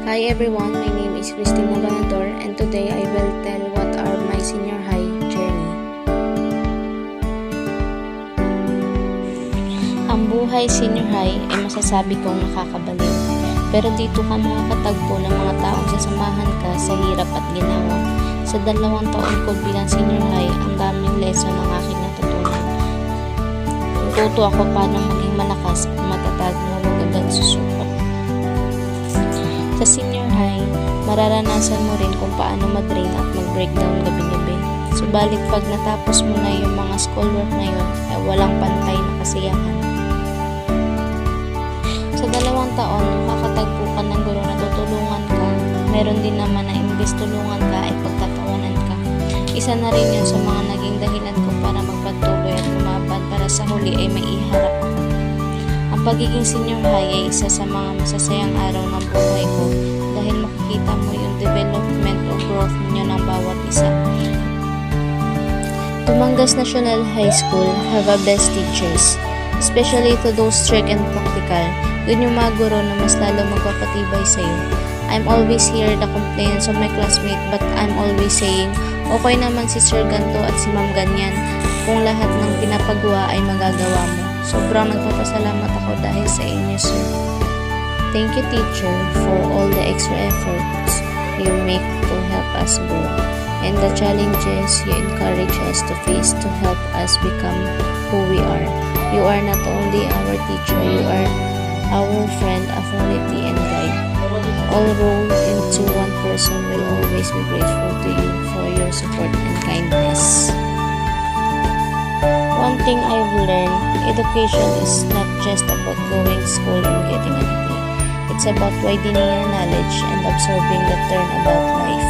Hi everyone, my name is Christina Banador and today I will tell what are my senior high journey. Ang buhay senior high ay masasabi kong nakakabaliw. Pero dito ka makakatagpo ng mga taong sasamahan ka sa hirap at ginawa. Sa 2 taon ko bilang senior high, ang daming lesson ang aking natutunan. Natuto ako paano maging malakas at matatag na huwag agad susuko. Sa senior high, mararanasan mo rin kung paano mag-drain at mag-breakdown gabi-gabi. Subalit pag natapos mo na yung mga schoolwork na yun, ay walang pantay na kasiyahan. Sa 2 taon, makakatagpo ka ng guro na tutulungan ka. Meron din naman na imbes tulungan ka ay pagtatawanan ka. Isa na rin yun sa mga naging dahilan ko para magpatuloy at lumaban para sa huli ay maiharap ako. Ang pagiging senior high ay isa sa mga masasayang araw ng buhay ko dahil makikita mo yung development o growth niyo ng bawat isa. Tumangas National High School have a best teachers, especially to those strict and practical. Yun yung mga guro na mas lalo magpapatibay sa'yo. I'm always hear the complaints of my classmate but I'm always saying, okay naman si Sir Ganto at si Ma'am Ganyan kung lahat ng pinapagawa ay magagawa mo. Sobrang nagpapasalamat ako dahil sa inyo, sir. Thank you, teacher, for all the extra efforts you make to help us grow and the challenges you encourage us to face to help us become who we are. You are not only our teacher, you are our friend, authority, and guide. All rolled into one person will always be grateful to you for your support and kindness. One thing I've learned, education is not just about going to school and getting a degree. It's about widening your knowledge and absorbing the turn about life.